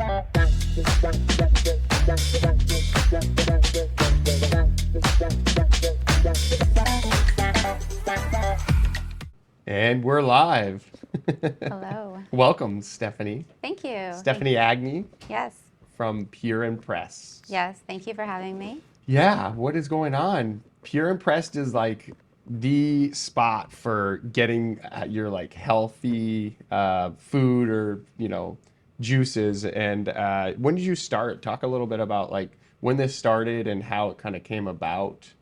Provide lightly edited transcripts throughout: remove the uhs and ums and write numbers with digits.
And we're live. Hello. Welcome, Stephanie. Thank you. Stephanie Agni Yes. from Pure Impressed. Yes. Thank you for having me. Yeah, what is going on? Pure Impressed is like the spot for getting your like healthy food or, juices. And when did you start? Talk a little bit about like when this started and how it kind of came about.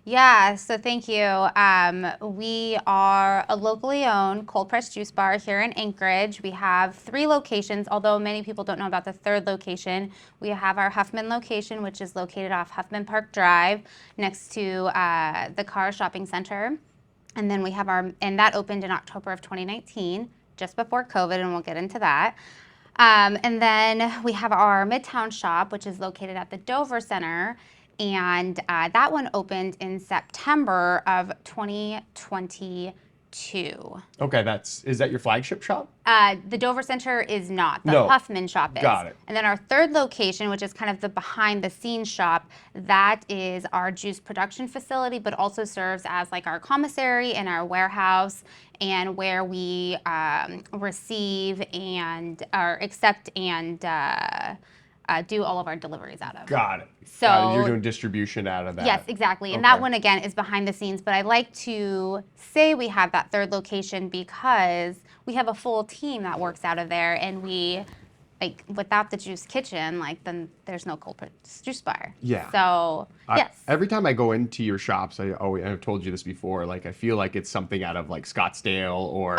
Yeah, so thank you. We are a locally owned cold pressed juice bar here in Anchorage. We have 3 locations, although many people don't know about the 3rd location. We have our Huffman location, which is located off Huffman Park Drive next to the Car Shopping Center. And then we have and that opened in October of 2019, just before COVID, and we'll get into that. And then we have our Midtown shop, which is located at the Dover Center. And that one opened in September of 2022. Okay, is that your flagship shop? The Dover Center is not. The No. Huffman shop is. Got it. And then our 3rd location, which is kind of the behind the scenes shop, that is our juice production facility, but also serves as like our commissary and our warehouse, and where we receive and or accept and do all of our deliveries out of. Got it. So you're doing distribution out of that. Yes, exactly. And Okay. that one, again, is behind the scenes. But I like to say we have that 3rd location because we have a full team that works out of there. And we, like, without the juice kitchen, like, then there's no cold pressed juice bar. Yeah. So, yes. Every time I go into your shops, I've told you this before, like I feel like it's something out of like Scottsdale or,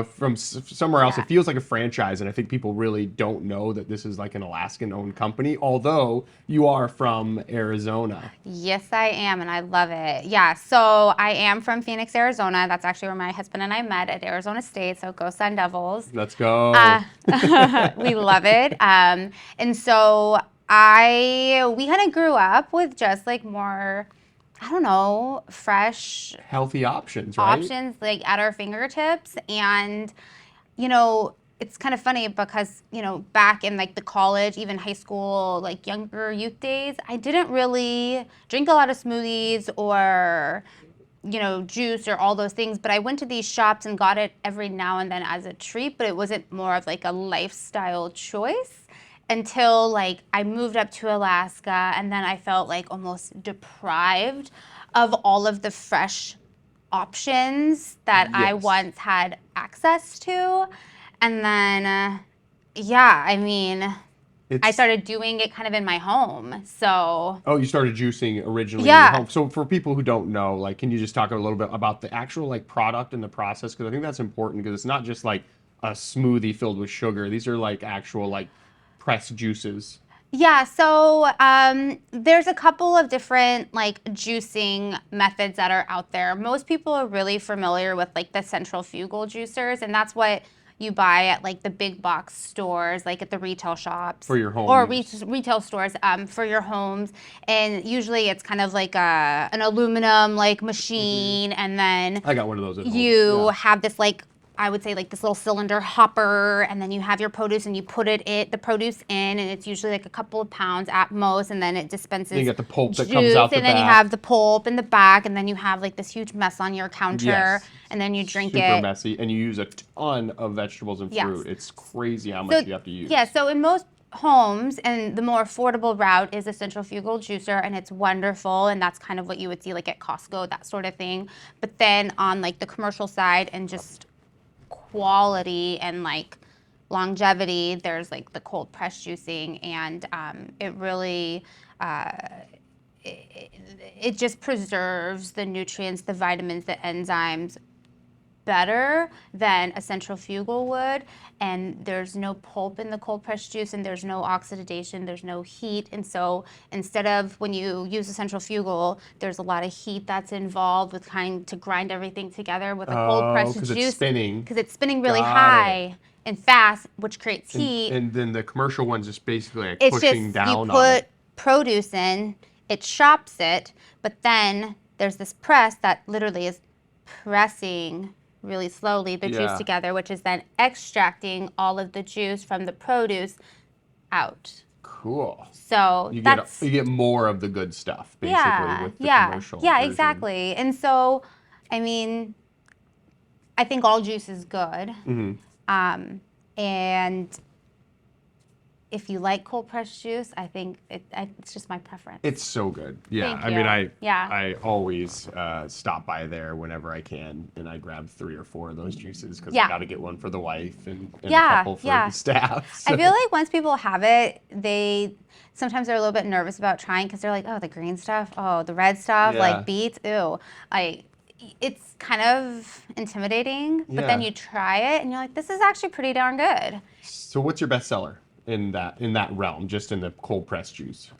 from somewhere else. Yeah. It feels like a franchise. And I think people really don't know that this is like an Alaskan owned company, although you are from Arizona. Yes, I am, and I love it. Yeah, so I am from Phoenix, Arizona. That's actually where my husband and I met, at Arizona State, so go Sun Devils. Let's go. We love it. And so we kind of grew up with just like more, I don't know, fresh Healthy options, right? options like at our fingertips. And, it's kind of funny because, back in like the college, even high school, like younger youth days, I didn't really drink a lot of smoothies or, juice or all those things. But I went to these shops and got it every now and then as a treat, but it wasn't more of like a lifestyle choice until like I moved up to Alaska, and then I felt like almost deprived of all of the fresh options that I Yes. once had access to. And then, I started doing it kind of in my home. So. Oh, you started juicing originally in Yeah. your home. So for people who don't know, like, can you just talk a little bit about the actual like product and the process? Because I think that's important, because it's not just like a smoothie filled with sugar. These are like actual like pressed juices. Yeah, so there's a couple of different like juicing methods that are out there. Most people are really familiar with like the centrifugal juicers, and that's what you buy at like the big box stores, like at the retail shops. For your home Or use. retail stores for your homes. And usually it's kind of like an aluminum like machine, and then I got one of those at home. you Yeah. have this like, I would say like this little cylinder hopper, and then you have your produce and you put the produce in, and it's usually like a couple of pounds at most, and then it dispenses Then you got the pulp that juice, comes out the and then you back. have the pulp in the back, and then you have like this huge mess on your counter, Yes. and then you drink Super it. messy, and you use a ton of vegetables and Yes. fruit. It's crazy how much you have to use. Yeah, so in most homes, and the more affordable route is a centrifugal juicer, and it's wonderful, and that's kind of what you would see like at Costco, that sort of thing. But then on like the commercial side and just quality and like longevity, there's like the cold press juicing, and it really it just preserves the nutrients, the vitamins, the enzymes better than a centrifugal would. And there's no pulp in the cold pressed juice, and there's no oxidation, there's no heat. And so instead of when you use a centrifugal, there's a lot of heat that's involved with trying to grind everything together. With a cold pressed juice, because it's spinning. because it's spinning really Got high and fast, which creates And, heat. and then the commercial one's just basically like It's pushing just down you on put it. produce in, it chops it, but then there's this press that literally is pressing really slowly the Yeah. juice together, which is then extracting all of the juice from the produce out. Cool. So that's you get more of the good stuff basically with the commercial yeah, version. exactly. And so, I mean, I think all juice is good. And if you like cold pressed juice, I think it's just my preference. It's so good. Yeah. Thank I mean, you. Yeah. I always stop by there whenever I can, and I grab 3 or 4 of those juices because I Yeah. got to get one for the wife and a Yeah, couple for yeah. the staff. I so- feel like once people have it, sometimes they're a little bit nervous about trying because they're like, oh, the green stuff, oh, the red stuff, Yeah. like beets, ew. It's kind of intimidating, but then Yeah. you try it and you're like, this is actually pretty darn good. So what's your best seller in that realm, just in the cold pressed juice?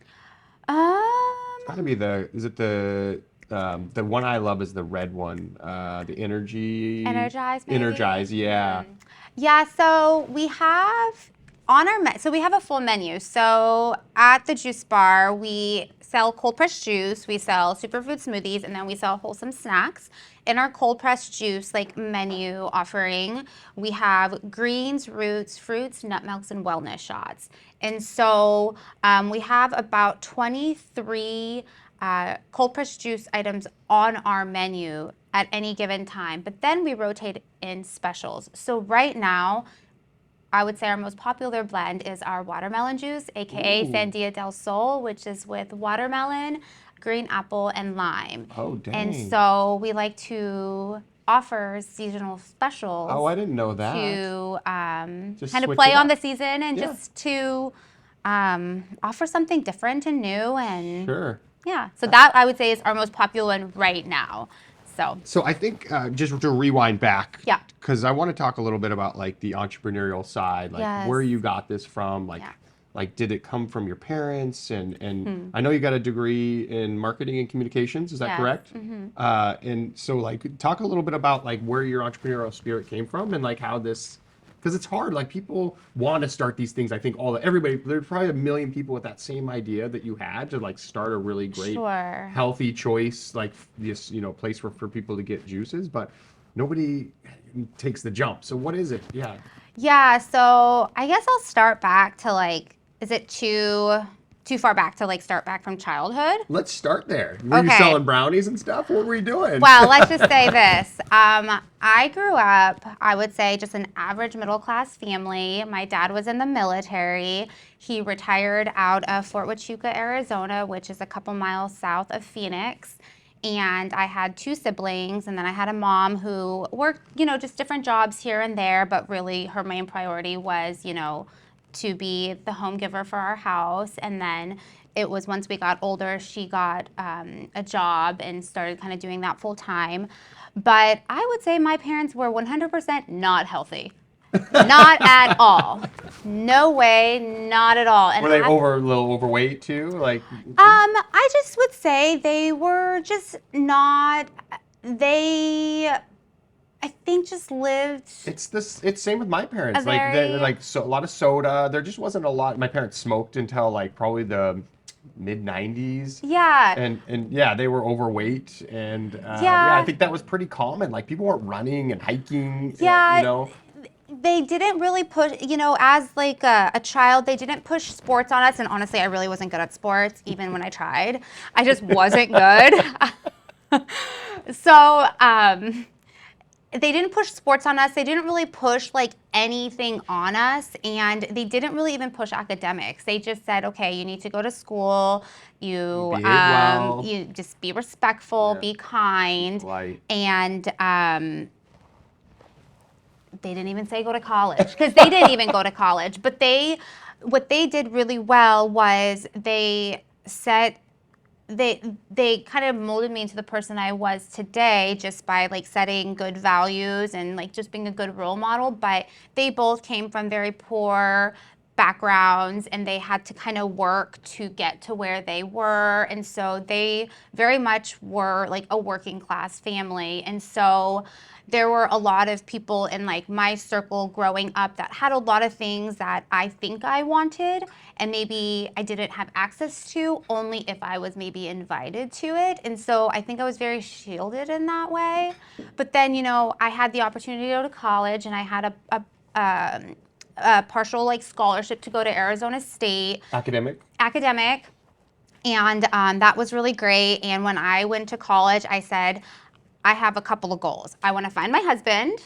Gotta be the one I love is the red one, the energy. Energize, maybe? Energize, yeah. Yeah, so we have so we have a full menu. So at the juice bar, we sell cold pressed juice, we sell superfood smoothies, and then we sell wholesome snacks. In our cold pressed juice menu offering, we have greens, roots, fruits, nut milks, and wellness shots. And so we have about 23 cold pressed juice items on our menu at any given time, but then we rotate in specials. So right now, I would say our most popular blend is our watermelon juice, aka Sandia del Sol, which is with watermelon, green apple, and lime. Oh, dang. And so we like to offer seasonal specials. Oh, I didn't know that. To Just kind of switch play it on up. the season and Yeah. just to offer something different and new. And Sure. yeah, so that I would say is our most popular one right now. So I think just to rewind back, Yeah. because I want to talk a little bit about like the entrepreneurial side, like Yes. where you got this from, like Yeah. like did it come from your parents? And I know you got a degree in marketing and communications, is that Yes. correct? And so like talk a little bit about like where your entrepreneurial spirit came from and like how this, because it's hard. Like people want to start these things. I think everybody, there's probably a million people with that same idea that you had to like start a really great, Sure. healthy choice, like this, place for people to get juices, but nobody takes the jump. So what is it? Yeah. Yeah, so I guess I'll start back to is it too far back to start back from childhood? Let's start there. Were you Okay. selling brownies and stuff? What were you doing? Well, let's just say this. I grew up, I would say, just an average middle class family. My dad was in the military. He retired out of Fort Huachuca, Arizona, which is a couple miles south of Phoenix. And I had 2 siblings, and then I had a mom who worked, just different jobs here and there, but really her main priority was, to be the home giver for our house. And then it was once we got older, she got a job and started kind of doing that full time. But I would say my parents were 100% not healthy. Not at all. No way, not at all. And Were they a little overweight too? Like I just would say they were just not, I think just lived. It's same with my parents. A Like very- a lot of soda. There just wasn't a lot. My parents smoked until like probably the mid 90s. Yeah. And yeah, they were overweight and yeah, I think that was pretty common. Like people weren't running and hiking. Yeah. They didn't really push, as a child, they didn't push sports on us. And honestly, I really wasn't good at sports, even when I tried. I just wasn't good. So, they didn't push sports on us. They didn't really push anything on us, and they didn't really even push academics. They just said, okay, you need to go to school. You Behave well. you just be respectful, Yeah. be kind, Polite. and they didn't even say go to college because they didn't even go to college. But what they did really well was they kind of molded me into the person I was today just by setting good values and just being a good role model. But they both came from very poor backgrounds and they had to kind of work to get to where they were. And so they very much were a working class family. And so there were a lot of people in my circle growing up that had a lot of things that I think I wanted and maybe I didn't have access to only if I was maybe invited to it. And so I think I was very shielded in that way. But then, I had the opportunity to go to college and I had a partial like scholarship to go to Arizona State. Academic. And that was really great. And when I went to college, I said, I have a couple of goals. I want to find my husband,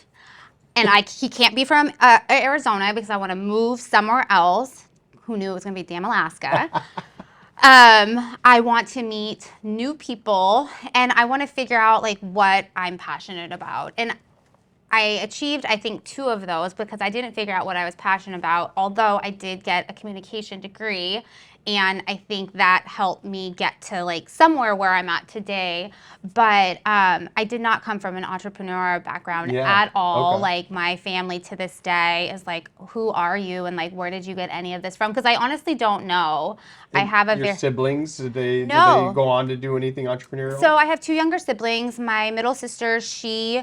and he can't be from Arizona because I want to move somewhere else. Who knew it was going to be damn Alaska? I want to meet new people, and I want to figure out like what I'm passionate about. And I achieved, I think, 2 of those because I didn't figure out what I was passionate about, although I did get a communication degree. And I think that helped me get to like somewhere where I'm at today. But I did not come from an entrepreneur background at all. Okay. Like my family to this day is like, who are you? And like, where did you get any of this from? Because I honestly don't know. I have a Your siblings, did they No. go on to do anything entrepreneurial? So I have 2 younger siblings. My middle sister, she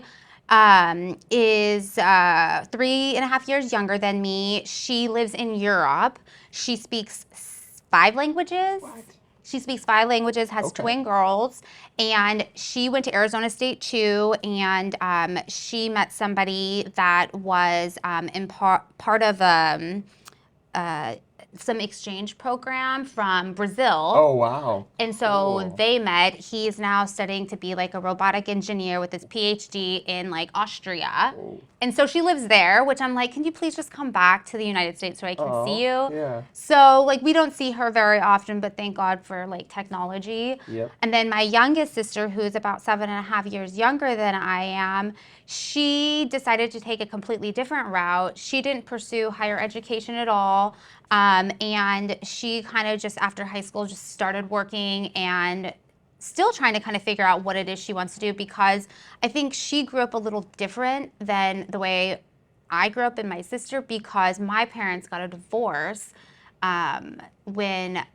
is 3.5 years younger than me. She lives in Europe. She speaks 5 languages. What? She speaks 5 languages, has Okay. twin girls, and she went to Arizona State too. And she met somebody that was in part of some exchange program from Brazil. Oh, wow. And so Cool. they met. He's now studying to be like a robotic engineer with his PhD in like Austria. Whoa. And so she lives there, which I'm like, can you please just come back to the United States so I can see you? Yeah. So like we don't see her very often, but thank God for like technology. Yep. And then my youngest sister, who's about 7.5 years younger than I am, she decided to take a completely different route. She didn't pursue higher education at all. And she kind of just after high school just started working and still trying to kind of figure out what it is she wants to do, because I think she grew up a little different than the way I grew up and my sister, because my parents got a divorce when,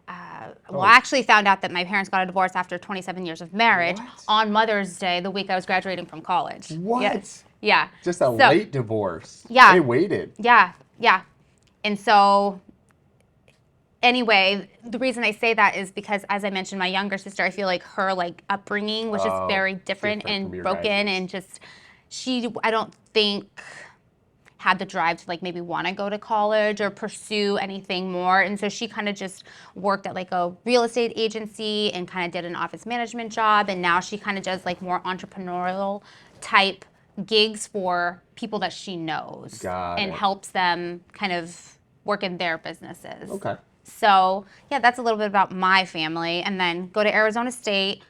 well, I actually found out that my parents got a divorce after 27 years of marriage What? on Mother's Day, the week I was graduating from college. What? Yes. Yeah. Just a late divorce. Yeah. They waited. Yeah. And so anyway, the reason I say that is because, as I mentioned, my younger sister, I feel like her like upbringing was just very different different and from your broken, guys's. and just I don't think had the drive to like maybe want to go to college or pursue anything more. And so she kind of just worked at like a real estate agency and kind of did an office management job, and now she kind of does like more entrepreneurial type gigs for people that she knows and helps them kind of work in their businesses. Okay. So yeah, that's a little bit about my family. And then go to Arizona State.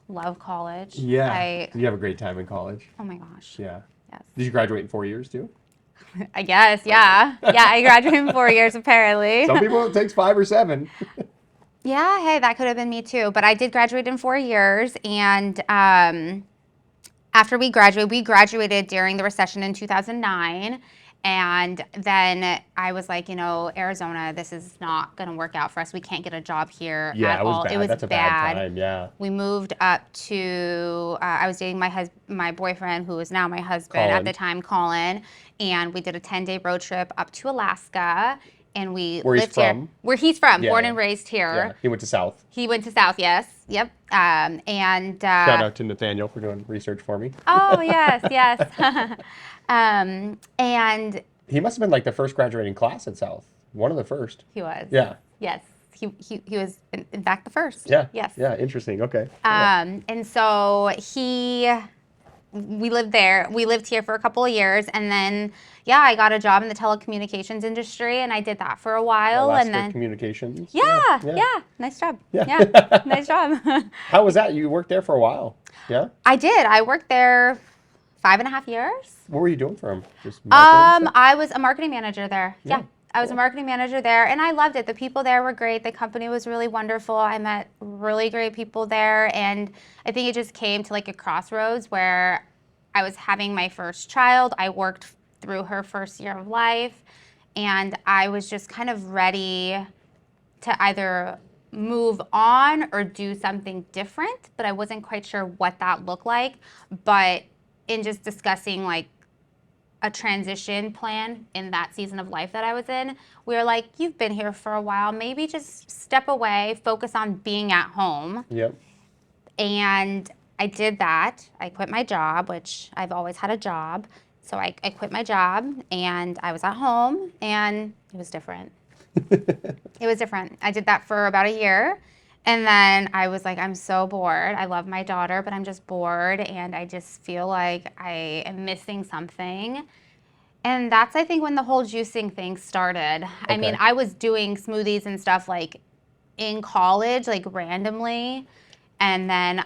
Love college. Yeah. Did you have a great time in college? Oh my gosh. Yeah. Yes. Did you graduate in 4 years too? I guess, yeah. Yeah, I graduated in 4 years apparently. Some people it takes 5 or 7. Yeah, hey, that could have been me too. But I did graduate in 4 years, and after we graduated during the recession in 2009. And then I was like, Arizona, this is not going to work out for us. We can't get a job here at all. Bad. It was That's a bad time, yeah. We moved up to, I was dating my boyfriend, who is now my husband at the time, Colin. And we did a 10-day road trip up to Alaska. And we lived here. Where he's from, born and raised here. Yeah, he went to South. He went to South, yes. Yep. And shout out to Nathaniel for doing research for me. Oh, yes. And he must have been like the first graduating class at South. One of the first. He was. Yeah. Yes. He was in fact the first. Yeah. Yes. Yeah, interesting. Okay. And so we lived there. We lived here for a couple of years, and then I got a job in the telecommunications industry, and I did that for a while. Alaskan and then Communications. Yeah. Nice job. Yeah. Nice job. How was that? You worked there for a while. Yeah. I did. I worked there 5.5 years. What were you doing for him? Just marketing stuff? I was a marketing manager there. Yeah. I was a marketing manager there, and I loved it. The people there were great. The company was really wonderful. I met really great people there, and I think it just came to like a crossroads where I was having my first child. I worked through her first year of life, and I was just kind of ready to either move on or do something different, but I wasn't quite sure what that looked like. But in just discussing like a transition plan in that season of life that I was in, we were like, you've been here for a while, maybe just step away, focus on being at home. Yep. And I did that. I quit my job, which I've always had a job. So I quit my job and I was at home and it was different. It was different. I did that for about a year. And then I was like, I'm so bored. I love my daughter, but I'm just bored. And I just feel like I am missing something. And that's, I think, when the whole juicing thing started. I mean, Okay. I was doing smoothies and stuff like in college, like randomly. And then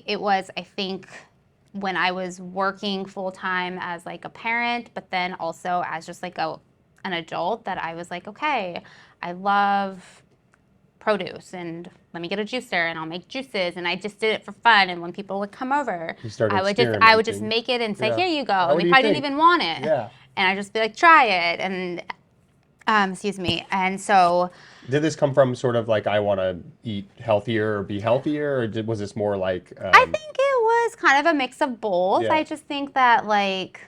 it was, I think, when I was working full time as like a parent, but then also as just like an adult, that I was like, okay, I love produce and let me get a juicer and I'll make juices, and I just did it for fun. And when people would come over, You started I would just experimenting. make it and say, Yeah. here you go. How And do they you probably didn't think? even want it. Yeah. And I just be like, try it. And excuse me. And so Did this come from sort of like I want to eat healthier or be healthier, or was this more like I think it was kind of a mix of both. Yeah. I just think that like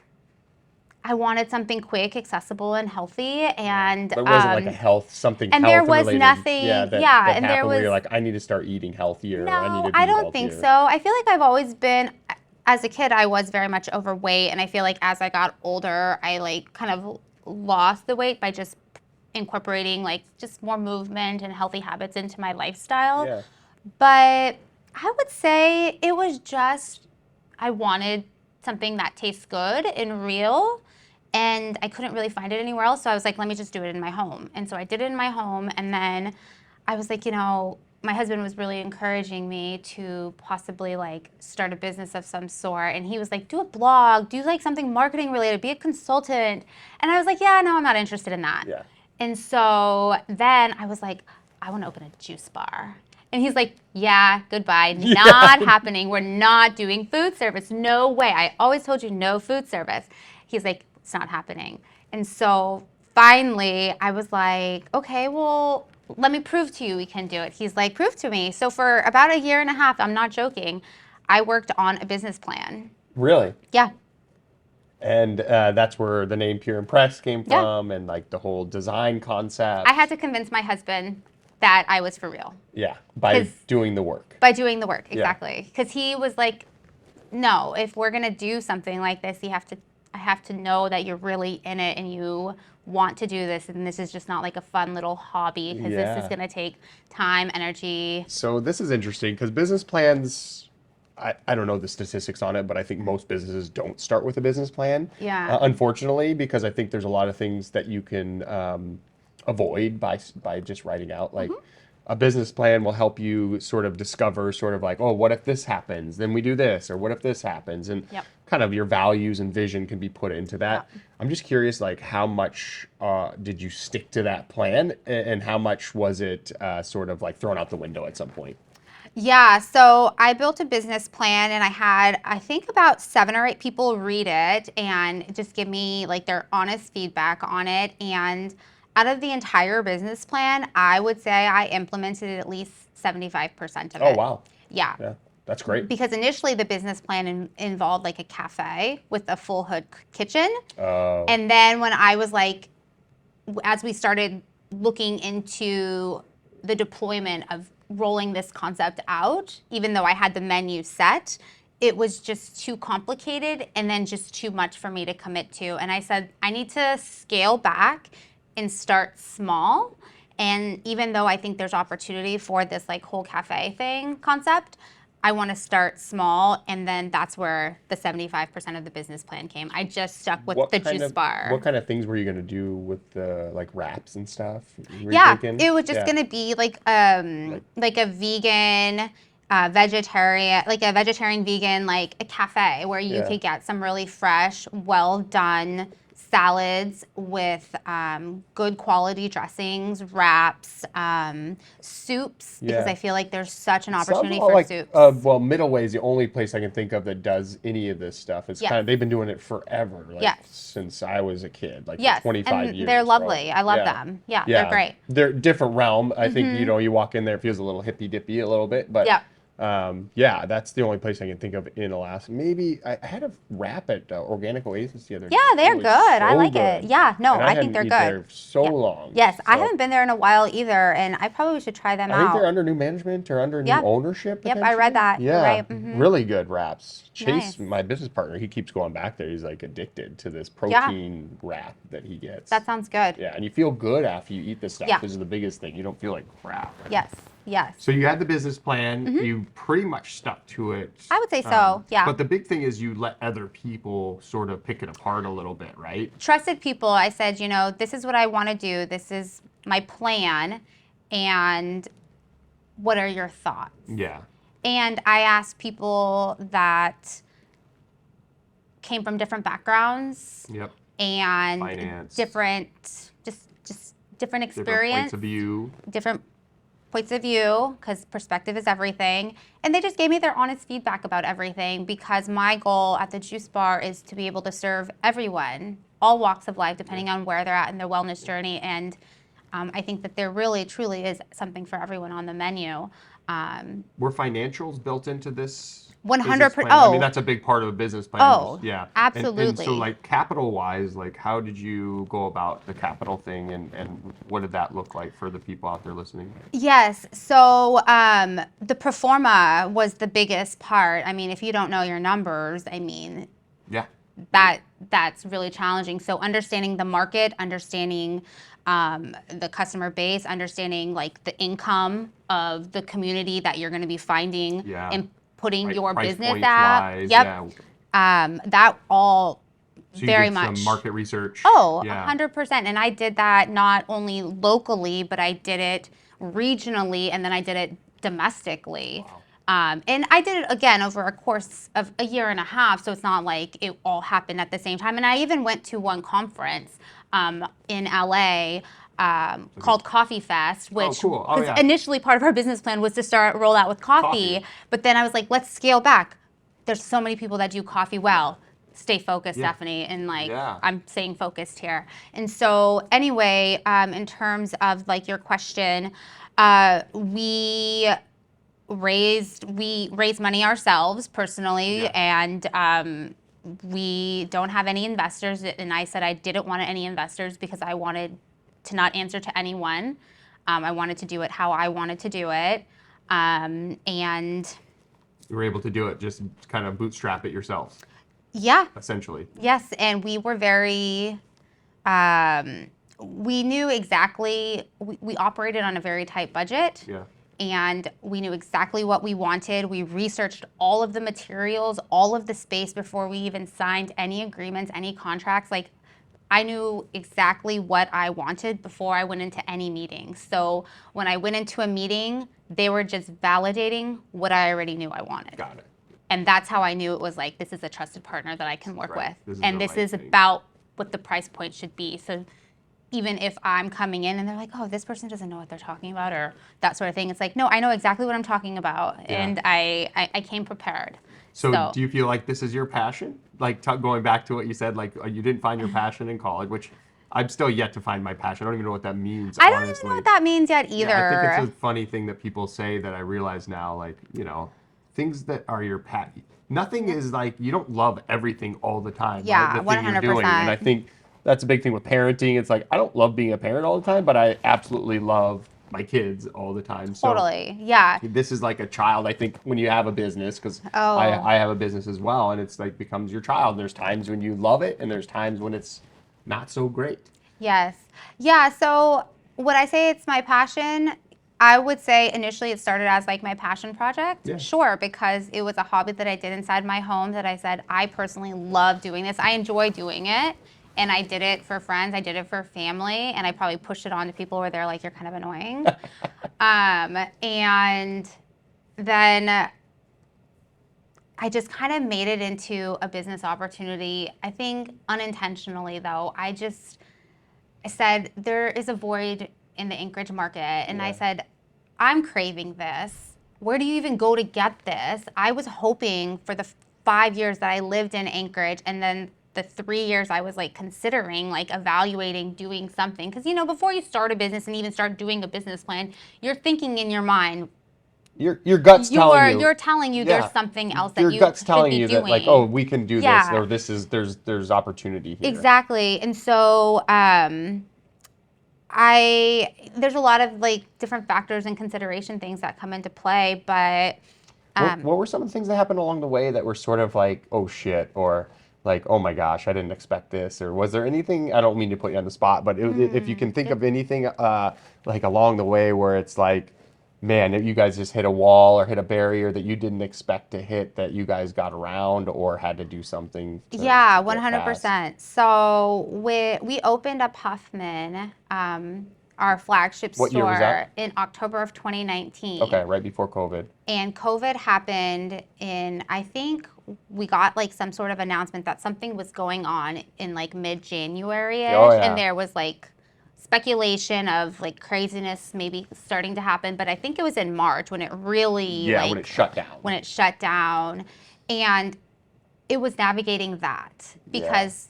I wanted something quick, accessible, and healthy, and but it wasn't like a something and there health was related, nothing. yeah, that And there happened where was you're like, I need to start eating healthier, or I need no. to I be don't think healthier. so. I feel like I've always been. As a kid, I was very much overweight, and I feel like as I got older, I like kind of lost the weight by just incorporating like just more movement and healthy habits into my lifestyle. Yeah. But I would say it was just I wanted something that tastes good and real, and I couldn't really find it anywhere else. So I was like, let me just do it in my home. And so I did it in my home, and then I was like, my husband was really encouraging me to possibly like start a business of some sort. And he was like, do a blog, do like something marketing related, be a consultant. And I was like, yeah, no, I'm not interested in that. Yeah. And so then I was like, I want to open a juice bar. And he's like, yeah, goodbye, not happening. We're not doing food service. No way. I always told you no food service. He's like, it's not happening. And so finally I was like, okay, well, let me prove to you we can do it. He's like, prove to me. So for about a year and a half, I'm not joking, I worked on a business plan. Really? Yeah. And that's where the name Pure Impress came Yeah. from, and like the whole design concept. I had to convince my husband that I was for real. Yeah, by doing the work. By doing the work, exactly. Because he was like, no, if we're going to do something like this, I have to know that you're really in it and you want to do this, and this is just not like a fun little hobby, because this is going to take time, energy. So this is interesting because business plans, I don't know the statistics on it, but I think most businesses don't start with a business plan. Yeah. Unfortunately, because I think there's a lot of things that you can avoid by just writing out. Like a business plan will help you sort of discover sort of like, oh, what if this happens? Then we do this, or what if this happens? And kind of your values and vision can be put into that. I'm just curious, like how much did you stick to that plan, and how much was it sort of like thrown out the window at some point? Yeah, so I built a business plan, and I had, I think, about 7 or 8 people read it and just give me like their honest feedback on it. And out of the entire business plan, I would say I implemented at least 75% of it. Oh, wow. Yeah. Yeah, that's great. Because initially the business plan involved like a cafe with a full hood kitchen. Oh. And then when I was like, as we started looking into the deployment of rolling this concept out, even though I had the menu set, it was just too complicated and then just too much for me to commit to. And I said, I need to scale back and start small. And even though I think there's opportunity for this like whole cafe thing concept, I want to start small, and then that's where the 75% of the business plan came. I just stuck with the juice bar. What kind of things were you going to do with the like wraps and stuff? It was just going to be like a vegan, vegetarian, like a vegetarian vegan, like a cafe where you could get some really fresh, well done salads with good quality dressings, wraps, soups, because I feel like there's such an opportunity for soups. Well, Middle Way is the only place I can think of that does any of this stuff. It's kind of, they've been doing it forever, like since I was a kid, like for 25 and years. They're lovely. I love them. Yeah, they're great. They're different realm. I think, you walk in there, it feels a little hippy dippy a little bit, but Yeah, that's the only place I can think of in Alaska. Maybe I had a wrap at Organic Oasis the other Yeah, day. they're It good. was I so like it. good. Yeah, no, And I I think hadn't they're eaten good. there so Yeah. long. Yes, I So haven't been there in a while either, and I probably should try them I think they're out. under new management or under new Yeah. ownership Yep, I read potentially. that. You're Yeah, right. Mm-hmm. really good wraps. Chase, Nice. my business partner, he keeps going back there. He's like addicted to this Yeah, protein wrap that he that gets. sounds good. Yeah, and you feel good after you eat this stuff. Yeah. This is the biggest thing. You don't feel like crap. Yes. Yes. So you had the business plan, Mm-hmm. you pretty much stuck to it. I would say so. Yeah. But the big thing is you let other people sort of pick it apart a little bit, right? Trusted people. I said, this is what I want to do. This is my plan, and what are your thoughts? Yeah. And I asked people that came from different backgrounds Yep. and Finance. different, just different Different experience, points of view. different points of view, because perspective is everything. And they just gave me their honest feedback about everything, because my goal at the juice bar is to be able to serve everyone, all walks of life, depending on where they're at in their wellness journey. And I think that there really, truly is something for everyone on the menu. Were financials built into this 100%. business plan? I mean, that's a big part of a business plan. Oh, yeah. absolutely. And so like capital wise, like how did you go about the capital thing and what did that look like for the people out there listening? Yes. So the pro forma was the biggest part. I mean, if you don't know your numbers, I mean, Yeah. that's really challenging. So understanding the market, understanding the customer base, understanding like the income of the community that you're going to be finding Yeah. and putting your Price business points at. wise, Yep. yeah. That all So you very did much. some market research. Oh, Yeah. 100%. And I did that not only locally, but I did it regionally, and then I did it domestically. Wow. And I did it again over a course of a year and a half, so it's not like it all happened at the same time. And I even went to one conference in LA called Coffee Fest, which cool. Oh, yeah. initially part of our business plan was to roll out with coffee. But then I was like, let's scale back. There's so many people that do coffee well. Stay focused, Yeah. Stephanie, and like Yeah. I'm staying focused here. And so anyway, in terms of like your question, we raised money ourselves personally, Yeah. and we don't have any investors. And I said I didn't want any investors because I wanted to not answer to anyone. I wanted to do it how I wanted to do it, and You were able to do it, just kind of bootstrap it yourself, yeah. essentially. Yes, and we were very, we knew exactly, we operated on a very tight budget. Yeah. And we knew exactly what we wanted. We researched all of the materials, all of the space before we even signed any agreements, any contracts. Like, I knew exactly what I wanted before I went into any meeting. So when I went into a meeting, they were just validating what I already knew I wanted. Got it. And that's how I knew it was like, this is a trusted partner that I can work Right. with. This is And the this right is thing. about what the price point should be. So even if I'm coming in and they're like, oh, this person doesn't know what they're talking about or that sort of thing, it's like, no, I know exactly what I'm talking about. Yeah. And I came prepared. So do you feel like this is your passion? Like going back to what you said, like you didn't find your passion in college, which I'm still yet to find my passion. I don't even know what that means, I don't honestly. even know what that means yet either. Yeah, I think it's a funny thing that people say that I realize now, like, things that are your passion. Nothing is like, you don't love everything all the time. Yeah, right? The thing you're doing. 100%. And I think that's a big thing with parenting. It's like, I don't love being a parent all the time, but I absolutely love my kids all the time. So Totally, yeah. this is like a child, I think, when you have a business, because Oh. I have a business as well, and it's like becomes your child. There's times when you love it, and there's times when it's not so great. Yes. Yeah, so would I say it's my passion? I would say initially it started as like my passion project. Yeah. Sure, because it was a hobby that I did inside my home that I said, I personally love doing this. I enjoy doing it. And I did it for friends. I did it for family. And I probably pushed it on to people where they're like, you're kind of annoying. And then I just kind of made it into a business opportunity. I think unintentionally, though. I said, there is a void in the Anchorage market. And I Yeah. said, I'm craving this. Where do you even go to get this? I was hoping for the 5 years that I lived in Anchorage and then the 3 years I was like considering, like evaluating doing something. Because, before you start a business and even start doing a business plan, you're thinking in your mind, Your gut's telling you. You're telling you Yeah. there's something else that Your you gut's should telling be you doing. that like, oh, we can do this, Yeah. or there's opportunity here. Exactly. And so there's a lot of like different factors and consideration things that come into play, but What were some of the things that happened along the way that were sort of like, oh shit, or like, oh my gosh, I didn't expect this, or was there anything? I don't mean to put you on the spot, but if you can think of anything like along the way where it's like, man, if you guys just hit a wall or hit a barrier that you didn't expect to hit, that you guys got around or had to do something to yeah, get past. 100%. So we opened up Huffman, our flagship What year was store, that? in October of 2019. Okay, right before COVID. And COVID happened in, I think we got like some sort of announcement that something was going on in like mid-January-ish. Oh, yeah. And there was like speculation of like craziness maybe starting to happen. But I think it was in March when it really Yeah, when it shut down. when it shut down. And it was navigating that because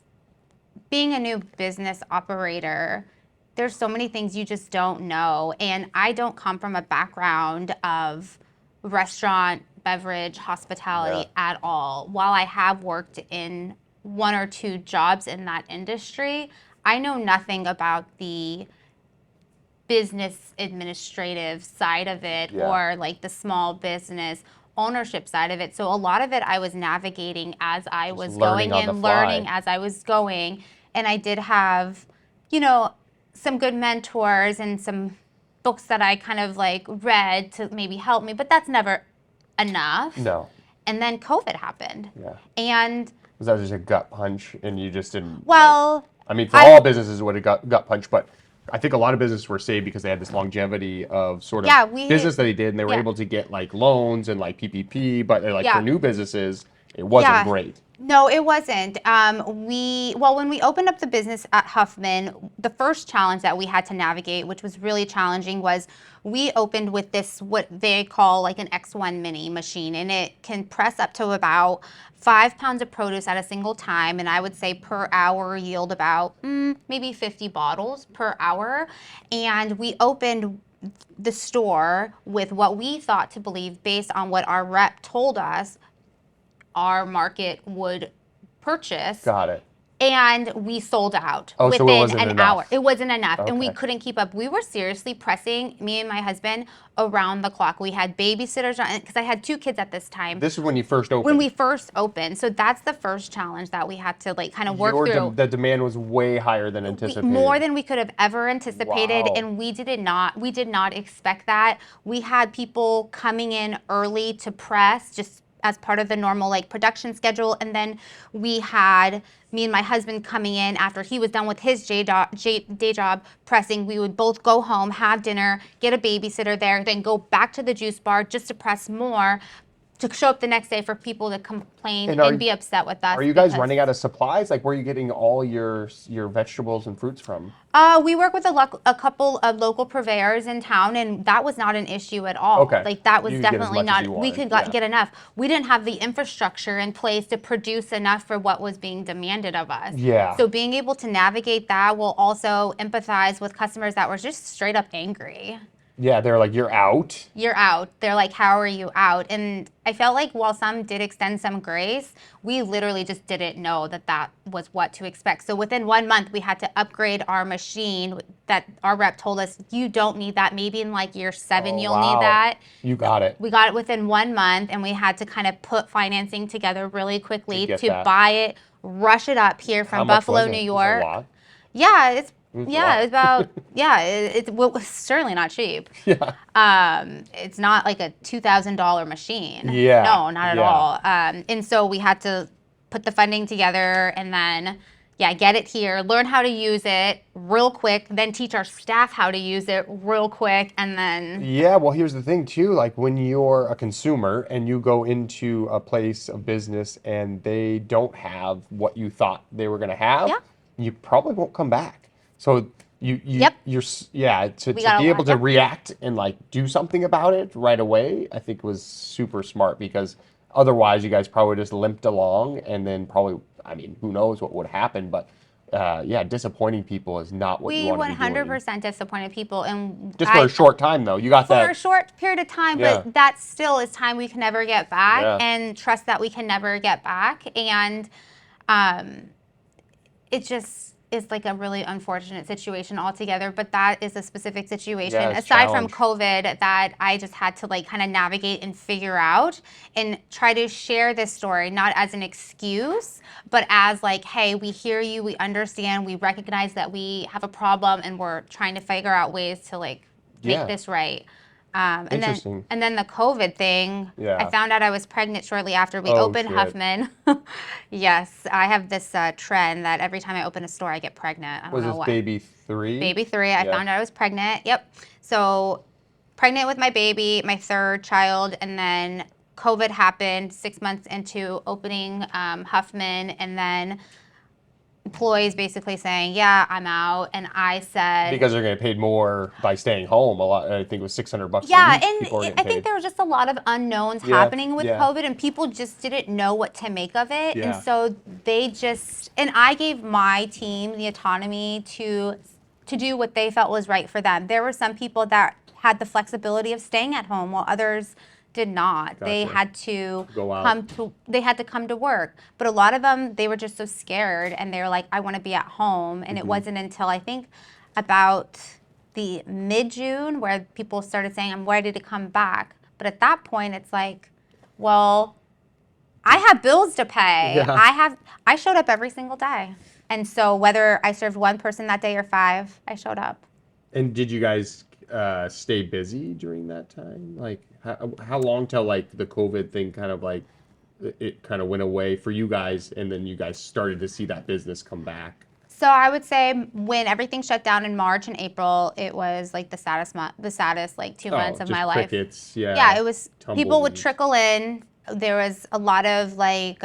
being a new business operator, there's so many things you just don't know. And I don't come from a background of restaurant, beverage, hospitality at all. While I have worked in one or two jobs in that industry, I know nothing about the business administrative side of it or like the small business ownership side of it. So a lot of it I was navigating as I was going and learning as I was going. And I did have, you know, some good mentors and some books that I kind of like read to maybe help me, but that's never enough. No. And then COVID happened. Yeah. And Was that just a gut punch and you just didn't? well, I mean, for all businesses, it would have gut punch, but I think a lot of businesses were saved because they had this longevity of sort of business that they did, and they were able to get like loans and like PPP. But like for new businesses, it wasn't great. No, it wasn't. When we opened up the business at Huffman, the first challenge that we had to navigate, which was really challenging, was we opened with this, what they call like an X1 mini machine, and it can press up to about 5 pounds of produce at a single time. And I would say per hour yield about maybe 50 bottles per hour. And we opened the store with what we thought to believe, based on what our rep told us, our market would purchase. Got it. And we sold out within so it wasn't an hour. It wasn't enough. Okay. And we couldn't keep up. We were seriously pressing, me and my husband, around the clock. We had babysitters, because I had 2 kids at this time. This is when you first opened. When we first opened. So that's the first challenge that we had to like kind of work through. The demand was way higher than anticipated. More than we could have ever anticipated. Wow. And we did not expect that. We had people coming in early to press, just as part of the normal like production schedule. And then we had me and my husband coming in after he was done with his day job pressing. We would both go home, have dinner, get a babysitter there, then go back to the juice bar just to press more, to show up the next day for people to complain and be upset with us. Are you guys running out of supplies? Like, where are you getting all your vegetables and fruits from? We work with a couple of local purveyors in town, and that was not an issue at all. Okay. Like, that was definitely not. We could get enough. We didn't have the infrastructure in place to produce enough for what was being demanded of us. Yeah. So being able to navigate that will also empathize with customers that were just straight up angry. Yeah, they're like, you're out. You're out. They're like, how are you out? And I felt like while some did extend some grace, we literally just didn't know that was what to expect. So within 1 month, we had to upgrade our machine that our rep told us, you don't need that. Maybe in like year 7, you'll need that. You got it. We got it within 1 month, and we had to kind of put financing together really quickly to buy it, rush it up here from Buffalo, New York. Was it a lot? Yeah, it's about it was certainly not cheap. Yeah. It's not like a $2,000 machine. Yeah. No, not at all. And so we had to put the funding together and then get it here, learn how to use it real quick, then teach our staff how to use it real quick, and then Yeah, well, here's the thing too, like when you're a consumer and you go into a place of business and they don't have what you thought they were going to have, you probably won't come back. So you're to be able to react and like do something about it right away, I think was super smart, because otherwise you guys probably just limped along and then probably, I mean, who knows what would happen, but disappointing people is not what you We want to be doing. 100% disappointed people, and Just for a short time, though. You got for a that. short period of time, Yeah. but that still is time we can never get back, Yeah. and trust that we can never get back. And um, it just is like a really unfortunate situation altogether, but that is a specific situation Yeah, it's aside from challenge. COVID that I just had to like kind of navigate and figure out and try to share this story, not as an excuse, but as like, hey, we hear you, we understand, we recognize that we have a problem, and we're trying to figure out ways to like make Yeah. this right. Interesting. And then the COVID thing, I Yeah. found out I was pregnant shortly after we Oh opened shit. Huffman. Yes, I have this trend that every time I open a store, I get pregnant. I don't Was know this why. baby 3? Baby 3, I Yeah. found out I was pregnant. Yep. So pregnant with my baby, my third child, and then COVID happened 6 months into opening Huffman, and then employees basically saying, "Yeah, I'm out," and I said, Because they're getting paid more by staying home. A lot. I think it was $600 a yeah, week. People are and getting I think paid. there was just a lot of unknowns Yeah. happening with Yeah. COVID, and people just didn't know what to make of it. And Yeah. so they just, and I gave my team the autonomy to do what they felt was right for them. There were some people that had the flexibility of staying at home, while others did not. They Gotcha. had to Go out. come to work. But a lot of them, they were just so scared, and they were like, I want to be at home. And it wasn't until I think about the mid-June where people started saying, I'm ready to come back. But at that point, it's like, well, I have bills to pay. Yeah. I showed up every single day. And so whether I served one person that day or 5, I showed up. And did you guys stay busy during that time? Like, how long till like the COVID thing kind of like it kind of went away for you guys, and then you guys started to see that business come back? So I would say when everything shut down in March and April, it was like the saddest like 2 months Oh, of my just life. crickets. Yeah, Yeah. it was people would Tumbleweeds. trickle in. There was a lot of like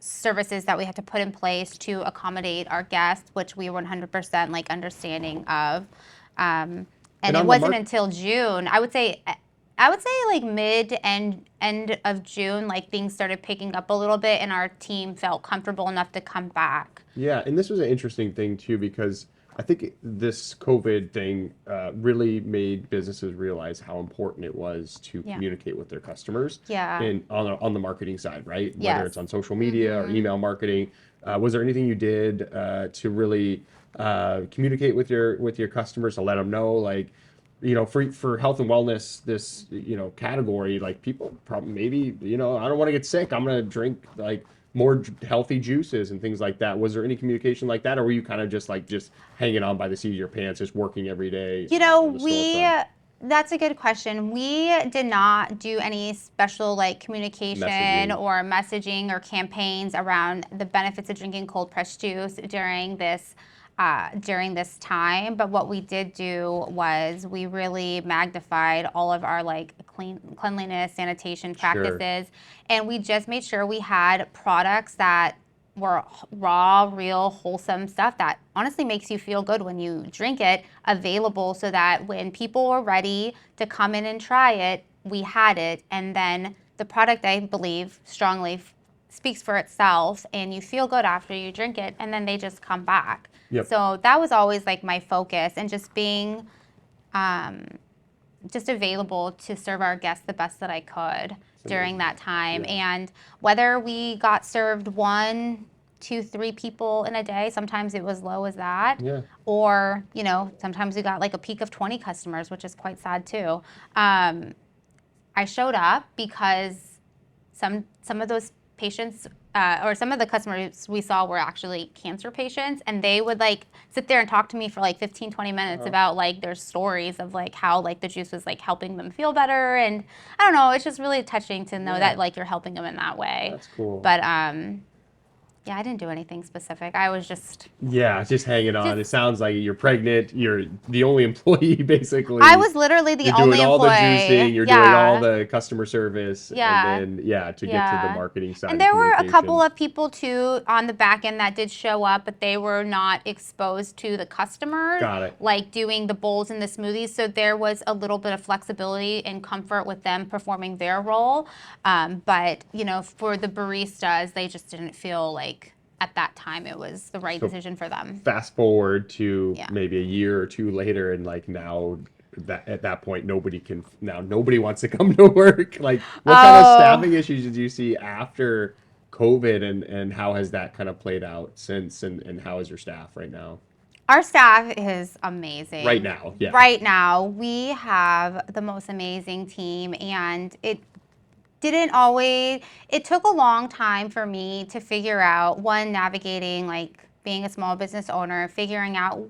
services that we had to put in place to accommodate our guests, which we were 100% like understanding of. And And it on the wasn't mark. until June, I would say like mid and end of June, like things started picking up a little bit, and our team felt comfortable enough to come back. Yeah, and this was an interesting thing too because I think this COVID thing really made businesses realize how important it was to Yeah. communicate with their customers Yeah. and on the marketing side, right? Whether Yes. it's on social media or email marketing. Was there anything you did to really communicate with your customers to let them know, like, for health and wellness, this category, like people probably maybe I don't want to get sick. I'm gonna drink like more healthy juices and things like that. Was there any communication like that, or were you kind of just hanging on by the seat of your pants, just working every day You know, on the storefront that's a good question. We did not do any special like communication messaging? or messaging or campaigns around the benefits of drinking cold pressed juice during this time. But what we did do was we really magnified all of our like cleanliness, sanitation Sure. practices, and we just made sure we had products that were raw, real, wholesome stuff that honestly makes you feel good when you drink it, available so that when people were ready to come in and try it, we had it. And then the product, I believe, strongly speaks for itself, and you feel good after you drink it, and then they just come back. Yep. So that was always like my focus, and just being just available to serve our guests the best that I could during that time. Yeah. And whether we got served 1, 2, 3 people in a day, sometimes it was low as that. Yeah. Or, sometimes we got like a peak of 20 customers, which is quite sad too. I showed up because some of those patients or some of the customers we saw were actually cancer patients, and they would like sit there and talk to me for like 15-20 minutes about like their stories of like how like the juice was like helping them feel better. And I don't know, it's just really touching to know that like you're helping them in that way. That's cool. But yeah, I didn't do anything specific. I was just Hanging on. It sounds like you're pregnant. You're the only employee, basically. I was literally the You're only doing all the employee. juicing. You're doing all the customer service. Yeah. And then, to get to the marketing side. And there were a communication. couple of people too on the back end that did show up, but they were not exposed to the customers. Got it. Like doing the bowls and the smoothies. So there was a little bit of flexibility and comfort with them performing their role. But, for the baristas, they just didn't feel like at that time it was the right So decision for them. fast forward to Yeah. maybe a year or two later, and like now that at that point nobody wants to come to work. Like, what kind of Oh, staffing issues did you see after COVID, and how has that kind of played out since, and how is your staff right now? our staff is Right amazing. now, yeah. Right now, we have the most amazing team, and didn't always, it took a long time for me to figure out, one, navigating like being a small business owner, figuring out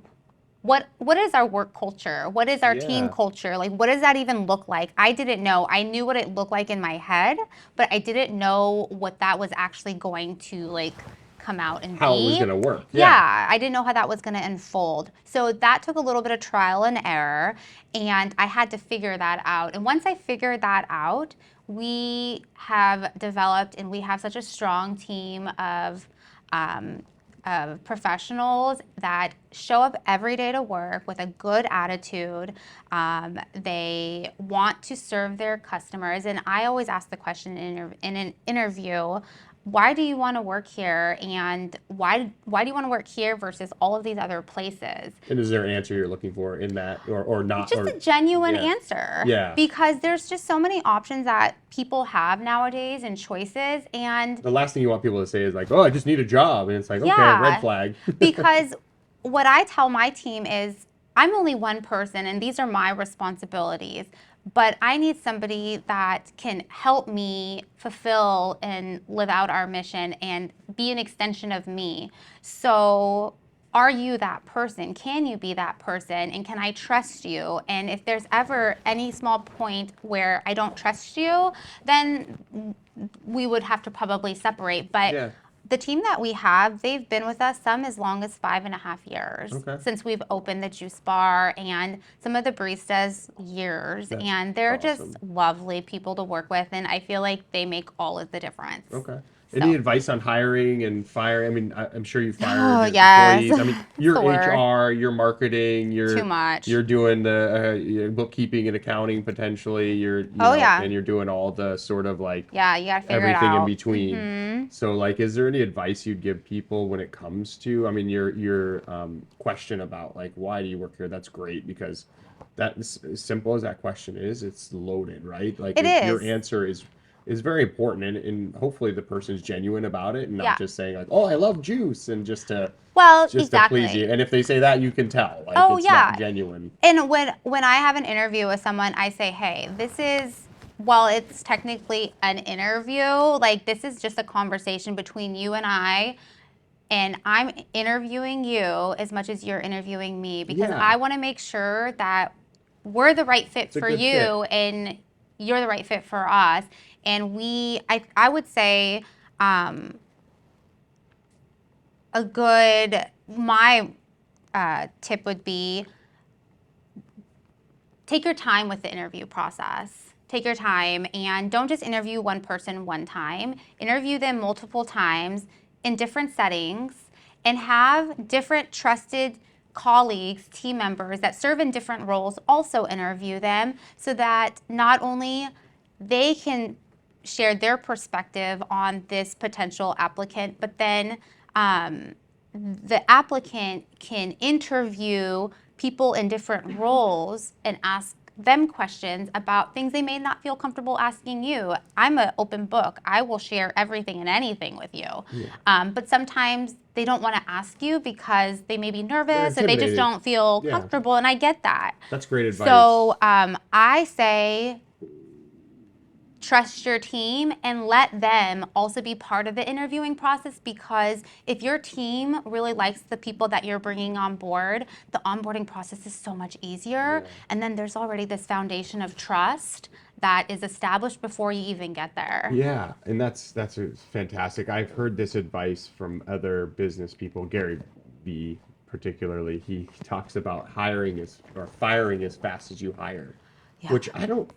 what is our work culture? What is our team Yeah. culture? Like, what does that even look like? I didn't know. I knew what it looked like in my head, but I didn't know what that was actually going to like come out and How it was be. gonna work. Yeah. Yeah, I didn't know how that was going to unfold. So that took a little bit of trial and error, and I had to figure that out. And once I figured that out, we have developed and we have such a strong team um, of professionals that show up every day to work with a good attitude. They want to serve their customers. And I always ask the question in an interview, why do you want to work here, and why do you want to work here versus all of these other places? And is there an answer you're looking for in that, or not, Just or a genuine yeah. answer. Yeah. Because there's just so many options that people have nowadays and choices. And The last thing you want people to say is like, "Oh, I just need a job," and it's like, okay, red yeah, flag. because what I tell my team is I'm only one person and these are my responsibilities, but I need somebody that can help me fulfill and live out our mission and be an extension of me. So, are you that person? Can you be that person? And can I trust you? And if there's ever any small point where I don't trust you, then we would have to probably separate. But Yeah. the team that we have, they've been with us some as long as 5.5 years Okay. since we've opened the juice bar, and some of the baristas years. That's and they're awesome. just lovely people to work with, and I feel like they make all of the difference. Okay. Any So, advice on hiring and firing? I mean, I'm sure you fired oh your yes, employees. I mean, it's you're the word. HR, you're marketing, Too much. you're doing the your bookkeeping and accounting potentially. Oh yeah, And you're doing all the sort of like yeah. You gotta figure it everything in out. between. So, like, is there any advice you'd give people when it comes to? I mean, your question about like why do you work here? That's great, because that is, as simple as that question is, it's loaded, right? Like It your is. answer is very important, and hopefully the person's genuine about it and not Yeah. just saying like, oh, I love juice, and Well, just to please exactly. you. And if they say that, you can tell like Oh it's not yeah. genuine. And when I have an interview with someone, I say, hey, this is, while it's technically an interview, like this is just a conversation between you and I'm interviewing you as much as you're interviewing me, because Yeah. I want to make sure that we're the right fit It's a for good you fit. and you're the right fit for us. And I would say, a good, my tip would be take your time with the interview process. Take your time and don't just interview one person one time. Interview them multiple times in different settings and have different trusted colleagues, team members that serve in different roles also interview them, so that not only they can share their perspective on this potential applicant, but then the applicant can interview people in different roles and ask them questions about things they may not feel comfortable asking you. I'm an open book. I will share everything and anything with you. Yeah. But sometimes they don't want to ask you because they may be They're nervous or they just intimidated. don't feel Yeah. comfortable, and I get that. That's great advice. So I say trust your team and let them also be part of the interviewing process, because if your team really likes the people that you're bringing on board, the onboarding process is so much easier. Yeah. And then there's already this foundation of trust that is established before you even get there. Yeah, and that's fantastic. I've heard this advice from other business people. Gary V particularly, he talks about or firing as fast as you hire, Yeah. which I don't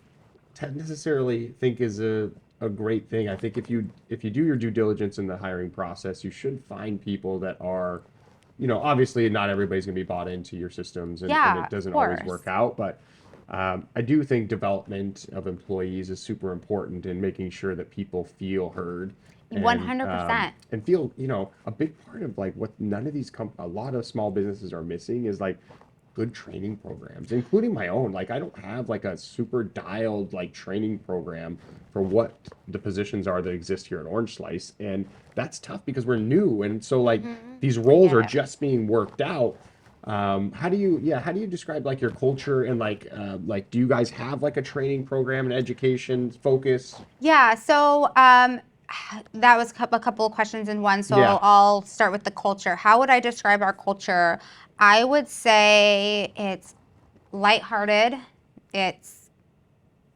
necessarily think is a great thing. I think if you do your due diligence in the hiring process, you should find people that are, obviously not everybody's going to be bought into your systems, and Yeah, it doesn't of always course. work out. But I do think development of employees is super important in making sure that people feel heard and feel, a big part of like what none of these a lot of small businesses are missing is like good training programs, including my own. Like I don't have like a super dialed like training program for what the positions are that exist here at Orange Slice, and that's tough because we're new, and so like these I roles get are it. just being worked out. How do you describe like your culture and like do you guys have like a training program and education focus? Yeah, so that was a couple of questions in one. So Yeah, I'll start with the culture. How would I describe our culture? I would say it's lighthearted. It's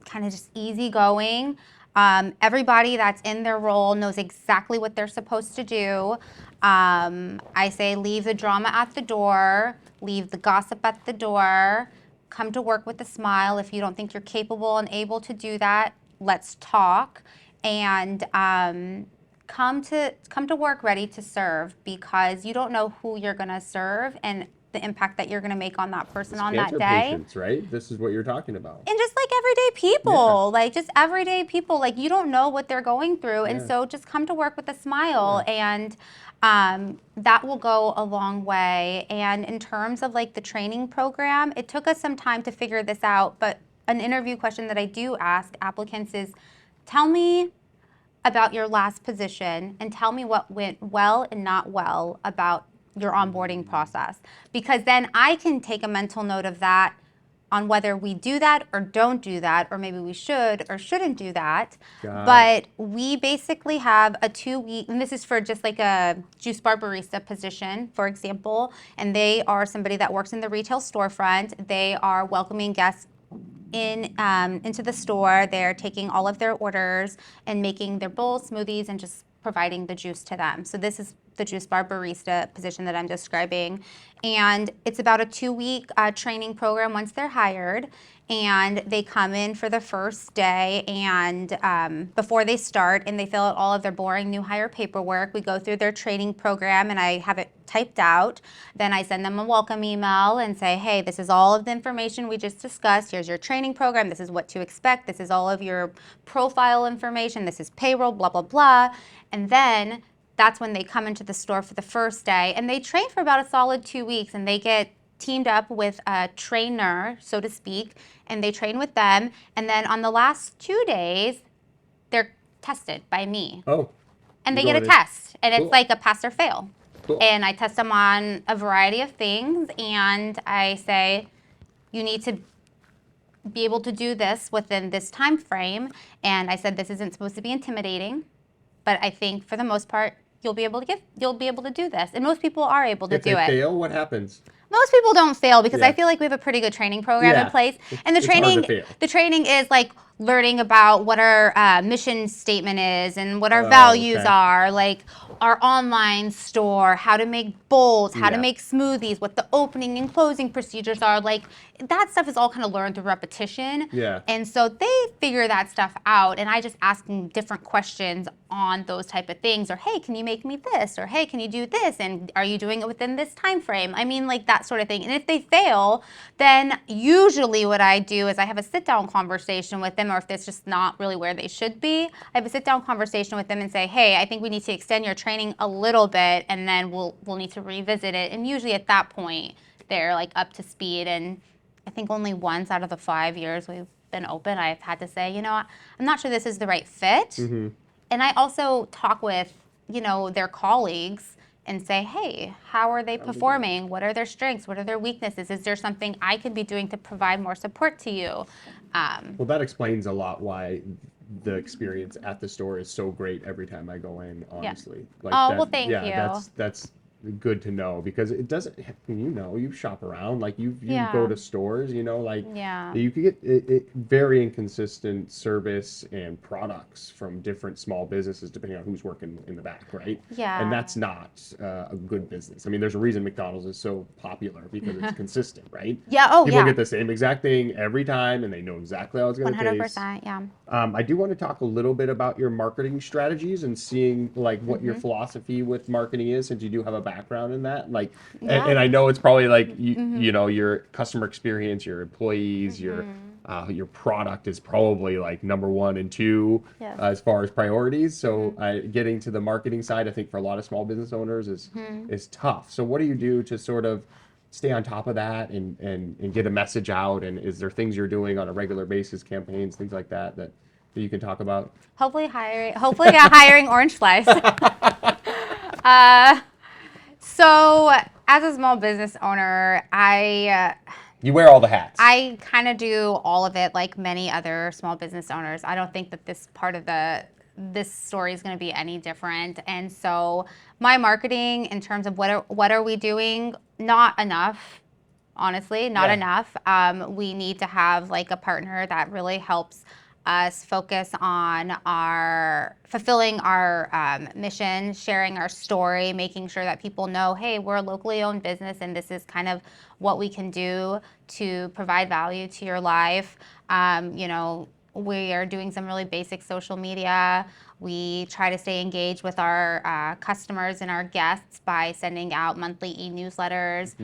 kind of just easygoing. Everybody that's in their role knows exactly what they're supposed to do. I say leave the drama at the door, leave the gossip at the door, come to work with a smile. If you don't think you're capable and able to do that, let's talk. And come to work ready to serve, because you don't know who you're going to serve and the impact that you're going to make on that person it's on that cancer day. patients, right? This is what you're talking about. And just like everyday Yeah, people, like just everyday people, like you don't know what they're going through. And yeah, so just come to work with a yeah. smile, and that will go a long way. And in terms of like the training program, it took us some time to figure this out. But an interview question that I do ask applicants is, tell me about your last position and tell me what went well and not well about your onboarding process. Because then I can take a mental note of that on whether we do that or don't do that, or maybe we should or shouldn't do that. Got it. But we basically have a 2 week, and this is for just like a juice bar barista position, for example, and they are somebody that works in the retail storefront. They are welcoming guests into the store. They're taking all of their orders and making their bowls, smoothies, and just providing the juice to them. So this is the juice bar barista position that I'm describing. And it's about a 2 week training program once they're hired. And they come in for the first day, and before they start, and they fill out all of their boring new hire paperwork. We go through their training program, and I have it typed out. Then I send them a welcome email and say, hey, this is all of the information we just discussed. Here's your training program. This is what to expect. This is all of your profile information. This is payroll, blah, blah, blah. And then that's when they come into the store for the first day, and they train for about a solid 2 weeks, and they get teamed up with a trainer, so to speak, and they train with them. And then on the last 2 days, they're tested by me, Oh, and you they get a going to test, and it's cool, like a pass or fail. cool. And I test them on a variety of things, and I say, you need to be able to do this within this time frame. And I said, this isn't supposed to be intimidating, but I think for the most part, you'll be able to do this. And most people are able to If do they it. fail, what happens? Most people don't fail, because I Yeah, feel like we have a pretty good training program in yeah. place. And the It's hard to training, fail. the training is like learning about what our mission statement is and what our Oh, values okay. are, like our online store, how to make bowls, how to Yeah. make smoothies, what the opening and closing procedures are. Like that stuff is all kind of learned through repetition. Yeah. And so they figure that stuff out, and I just ask them different questions on those type of things, or hey, can you make me this, or hey, can you do this, and are you doing it within this time frame? I mean, like that sort of thing. And if they fail, then usually what I do is I have a sit down conversation with them, or if it's just not really where they should be, I have a sit down conversation with them and say, hey, I think we need to extend your training a little bit, and then we'll need to revisit it. And usually at that point they're like up to speed. And I think only once out of the 5 years we've been open, I've had to say, I'm not sure this is the right fit. Mm-hmm. And I also talk with, their colleagues and say, hey, how are they performing? What are their strengths? What are their weaknesses? Is there something I could be doing to provide more support to you? Well, that explains a lot why the experience at the store is so great every time I go in, Yeah. honestly. Like Oh, that, well, thank yeah, you. that's good to know because it doesn't, you shop around, like you go Yeah. to stores, like Yeah. you could get very inconsistent service and products from different small businesses depending on who's working in the back, right? And Yeah. that's not a good business. I mean, there's a reason McDonald's is so popular because it's consistent, right? Yeah. Oh, People yeah. get the same exact thing every time and they know exactly how it's going to taste. 100%. Yeah. I do want to talk a little bit about your marketing strategies and seeing like what your Mm-hmm. philosophy with marketing is, since you do have a background in that. Like, Yeah. and I know it's probably like you know, your customer experience, your employees, your product is probably like number one and two Yes. as far as priorities. So getting to the marketing side, I think for a lot of small business owners is tough. So what do you do to sort of stay on top of that and get a message out? And is there things you're doing on a regular basis, campaigns, things like that you can talk about? Hopefully hiring Orange Slice. So as a small business owner, You wear all the hats. I kind of do all of it like many other small business owners. I don't think that this story is going to be any different. And so my marketing in terms of what are we doing? Not enough. Honestly, not enough. We need to have like a partner that really helps us focus on fulfilling our mission, sharing our story, making sure that people know, hey, we're a locally owned business and this is kind of what we can do to provide value to your life. You know, we are doing some really basic social media. We try to stay engaged with our customers and our guests by sending out monthly e-newsletters.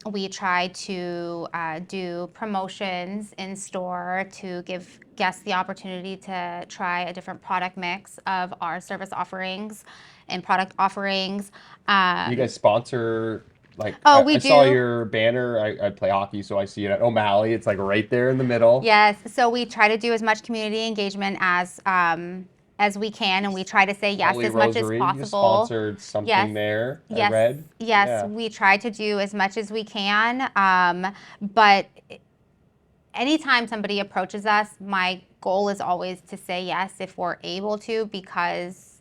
We try to do promotions in store to give guests the opportunity to try a different product mix of our service offerings and product offerings. You guys sponsor, like, We I saw do. your banner. I play hockey, so I see it at O'Malley. It's like right there in the middle. Yes, so we try to do as much community engagement as we can, and we try to say yes Holy as much as Rosary, possible. you sponsored something Yes. there, I Yes, read. yes, Yeah. we try to do as much as we can. But anytime somebody approaches us, my goal is always to say yes if we're able to, because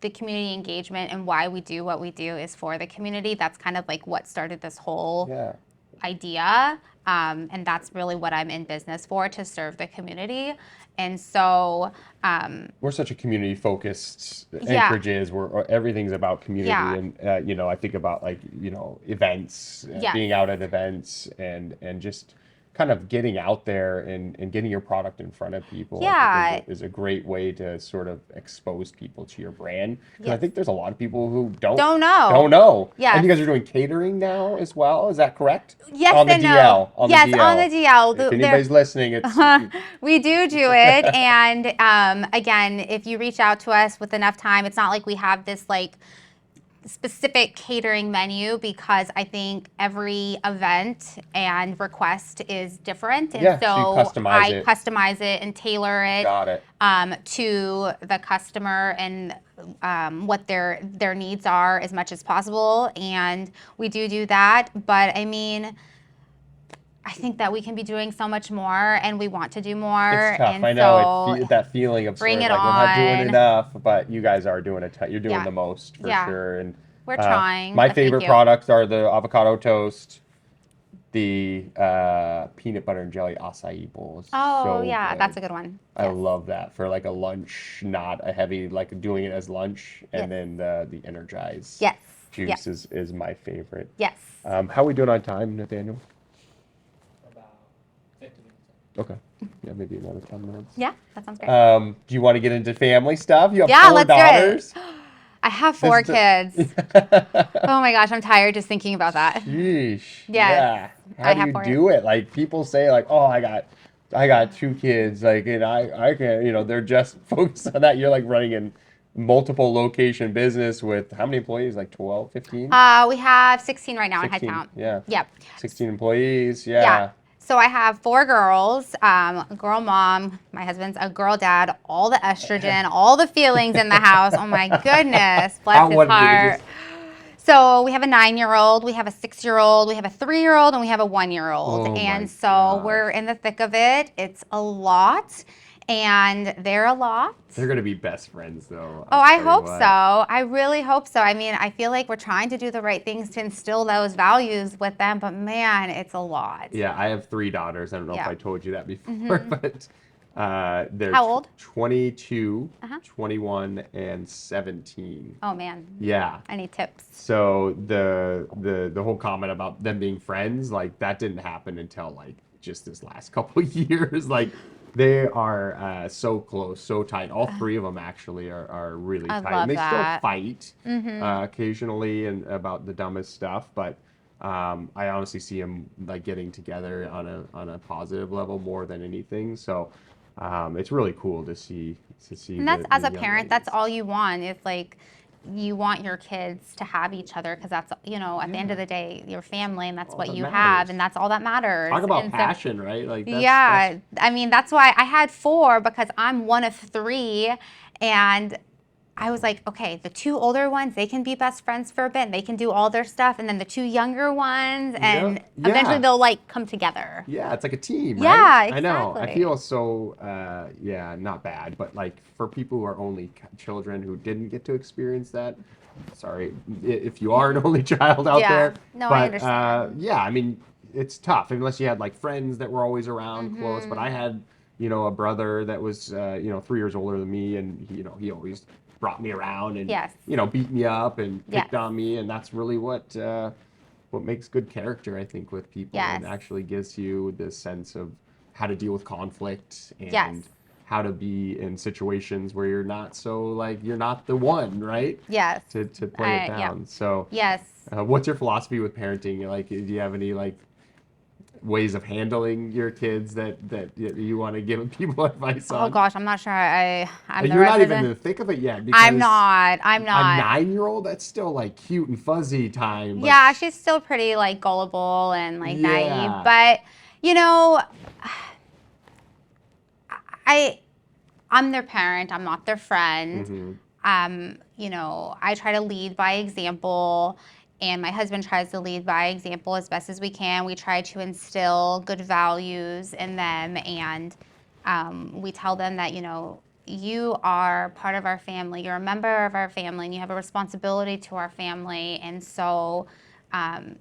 the community engagement and why we do what we do is for the community. That's kind of like what started this whole idea. And that's really what I'm in business for, to serve the community. And so we're such a community focused Anchorage is where everything's about community. And you know, I think about, like, you know, events, being out at events and just kind of getting out there and getting your product in front of people. I think is a great way to sort of expose people to your brand. Because I think there's a lot of people who don't know. Yes. And you guys are doing catering now as well. Is that correct? Yes on the and DL. no. Yes, on the DL. If anybody's listening, it's we do it. And again, if you reach out to us with enough time, it's not like we have this like specific catering menu, because I think every event and request is different. And so I customize it and tailor it, to the customer and what their needs are as much as possible. And we do that. But I mean, I think that we can be doing so much more, and we want to do more. It's tough. And I know that feeling of bring sort it of like, we're not doing on. enough, but you guys are doing you're doing the most for sure. And we're trying. My favorite products are the avocado toast, the peanut butter and jelly acai bowls. Oh, so that's a good one. I love that for like a lunch, not a heavy, like doing it as lunch. And then the Energize juice is my favorite. Yes. How are we doing on time, Nathaniel? Okay. Yeah, maybe another 10 minutes. Yeah, that sounds great. Do you want to get into family stuff? You have 4 daughters. Let's do it. I have 4 kids. Oh my gosh, I'm tired just thinking about that. Sheesh. Yes. Yeah. How do you do it? Like, people say, like, oh, I got 2 kids, like, and I can't, you know, they're just focused on that. You're like running in multiple location business with how many employees? Like 12, 15? We have 16 right now in headcount. Yeah. Yep. 16 employees. Yeah. So I have 4 girls, a girl mom, my husband's a girl dad, all the estrogen, all the feelings in the house. Oh my goodness, bless his heart. So we have a 9-year-old, we have a 6-year-old, we have a 3-year-old, and we have a 1-year-old. And so we're in the thick of it. It's a lot. And they're a lot. They're going to be best friends, though. I hope so. I really hope so. I mean, I feel like we're trying to do the right things to instill those values with them, but man, it's a lot. Yeah, I have 3 daughters. I don't know if I told you that before, but they're how old? 22, 21, and 17. Oh, man. Yeah. I need tips. So the whole comment about them being friends, like, that didn't happen until, like, just this last couple of years. Like, They are so close, so tight. All three of them actually are really I tight, and love they still that. fight occasionally and about the dumbest stuff. But I honestly see them like getting together on a positive level more than anything. So it's really cool to see And that's, the as a young parent, that's ladies. all you want. It's like you want your kids to have each other because that's, at the end of Yeah, the day, your family, and that's all what that you have, and matters. that's all that matters. Talk about And so, passion, right? Like that's yeah, I mean, that's why I had four, because I'm one of three. And I was like, okay, the two older ones, they can be best friends for a bit and they can do all their stuff. And then the two younger ones, yeah, and eventually yeah. they'll like come together. Yeah, it's like a team, right? Yeah, I know. I exactly. feel so, yeah, not bad, but like for people who are only children who didn't get to experience that, sorry if you are an only child out Yeah, there, no, I but understand. yeah, I mean, it's tough unless you had like friends that were always around close. But I had, a brother that was, 3 years older than me, and he always brought me around and, Yes, beat me up and yes, picked on me, and that's really what makes good character, I think, with people and yes, actually gives you this sense of how to deal with conflict yes, and how to be in situations where you're not so like you're not the one, right? yes. To play it Yeah, down. So, yes. what's your philosophy with parenting? Like, do you have any like ways of handling your kids that you want to give people advice Oh on? gosh, I'm not sure I'm the You're right not even in person. the thick of it yet I'm because not. I'm a not. 9-year-old, that's still like cute and fuzzy time, but Yeah, she's still pretty like gullible and like naive, yeah. but you know, I I'm their parent, I'm not their friend. Hmm. I try to lead by example, and my husband tries to lead by example as best as we can. We try to instill good values in them, and we tell them that, you are part of our family, you're a member of our family, and you have a responsibility to our family. And so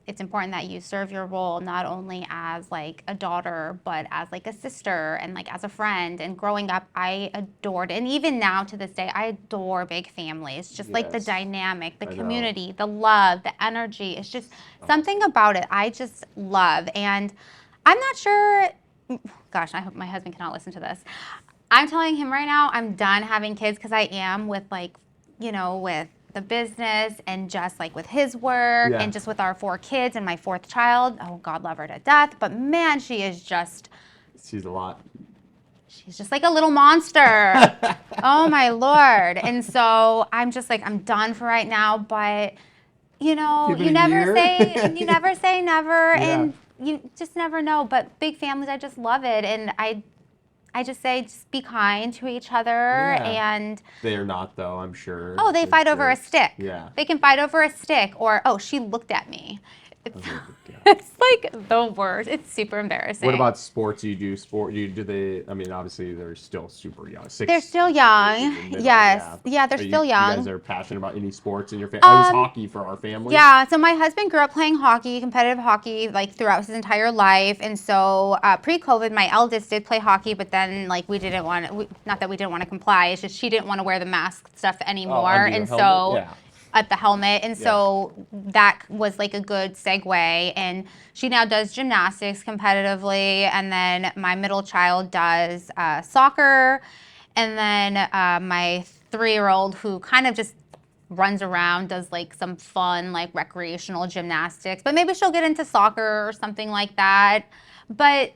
it's important that you serve your role not only as like a daughter, but as like a sister and like as a friend. And growing up, I adored, and even now to this day, I adore big families. Just like the Yes, dynamic, the I know. community, the love, the energy. It's just something Awesome. about it I just love. And I'm not sure, gosh, I hope my husband cannot listen to this. I'm telling him right now, I'm done having kids because I am with like, with the business and just like with his work Yeah, and just with our four kids and my fourth child. Oh, God love her to death. But man, she's a lot. she's just like a little monster. Oh my Lord. And so I'm just like, I'm done for right now. But Give it you a never year. say never, Yeah, and you just never know. But big families, I just love it. And I just say, just be kind to each other. yeah. And They are not though, I'm sure. oh, they They're fight over a jerks. stick. Yeah. They can fight over a stick, or oh, she looked at me. It's, Oh my God. it's like the worst. It's super What embarrassing. about sports? You do sport? Do they? I mean, obviously they're still super young. They're Six still in young. the middle. Yes. Yeah. Yeah, they're Are still you guys young. are passionate about any sports in your family? It was Um, hockey for our family. yeah, so my husband grew up playing hockey, competitive hockey, like throughout his entire life. And so pre-COVID, my eldest did play hockey, but then like we didn't want to, not that we didn't want to comply, it's just she didn't want to wear the mask stuff Oh, anymore. under the And helmet. so Yeah. at the helmet. And Yeah. so that was like a good segue. And she now does gymnastics competitively. And then my middle child does soccer. And then my 3-year old, who kind of just runs around, does like some fun, like recreational gymnastics. But maybe she'll get into soccer or something like that. But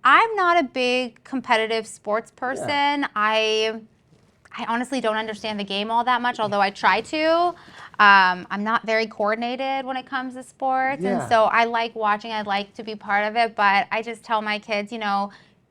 I'm not a big competitive sports Yeah. person. I honestly don't understand the game all that much, although I try to. I'm not very coordinated when it comes to sports, and Yeah. so I like watching. I like to be part of it, but I just tell my kids,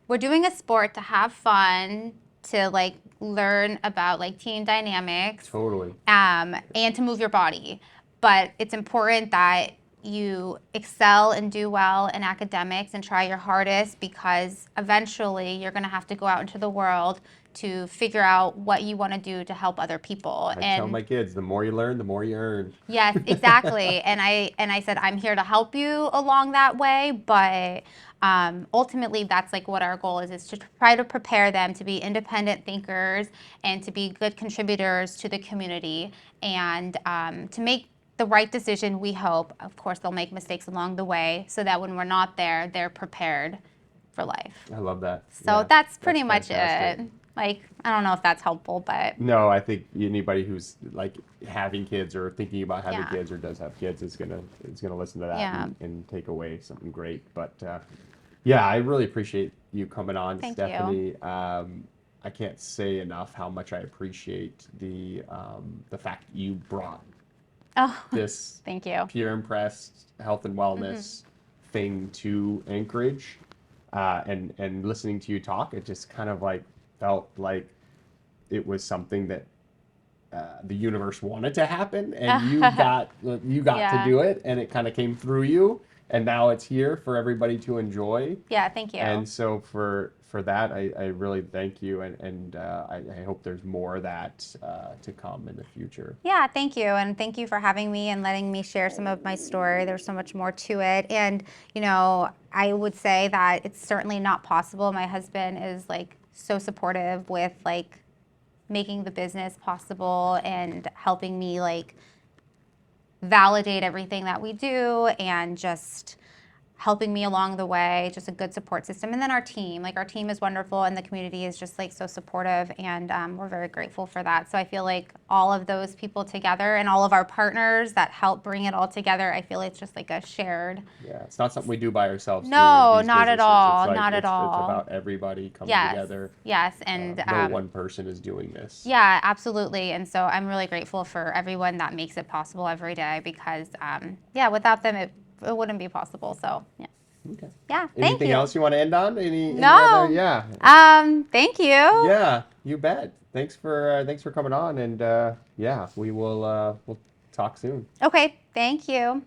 we're doing a sport to have fun, to like learn about like team dynamics, Totally. and to move your body. But it's important that you excel and do well in academics and try your hardest, because eventually you're going to have to go out into the world to figure out what you want to do to help other people. I tell And my kids, the more you learn, the more you earn. yes, exactly. And I said I'm here to help you along that way, but ultimately that's like what our goal is to try to prepare them to be independent thinkers and to be good contributors to the community, and to make the right decision. We hope, of course, they'll make mistakes along the way, so that when we're not there, they're prepared. for life. I love that. So Yeah, that's pretty much fantastic. it. Like, I don't know if that's helpful, but No, I think anybody who's like having kids or thinking about having Yeah. kids or does have kids is gonna listen to that Yeah. and take away something great. But yeah, I really appreciate you coming on, Thank you. Stephanie. I can't say enough how much I appreciate the fact that you brought oh, this thank you. Peer Impressed health and wellness thing to Anchorage, and listening to you talk, it just kind of like felt like it was something that the universe wanted to happen, and you got to Yeah. do it, and it kind of came through you, and now it's here for everybody to enjoy. Yeah, thank you. And so for that, I really thank you, and I hope there's more of that to come in the future. Yeah, thank you. And thank you for having me and letting me share some of my story. There's so much more to it. And, you know, I would say that it's certainly not possible. My husband is like so supportive with like making the business possible and helping me like validate everything that we do and just helping me along the way, just a good support system. And then our team is wonderful, and the community is just like so supportive, and we're very grateful for that. So I feel like all of those people together and all of our partners that help bring it all together, I feel it's just like a shared. Yeah, it's not something we do by ourselves. No, doing these not at businesses. all, It's like, not at it's all. about everybody coming Yes, together. yes, and No one person is doing this. yeah, absolutely. And so I'm really grateful for everyone that makes it possible every day, because yeah, without them it wouldn't be possible. So yeah. Okay. Yeah, thank Anything you. else you want to end on? Any No. other? Yeah. Thank you. Yeah, you bet. Thanks for coming on, and yeah, we'll talk soon. Okay, thank you.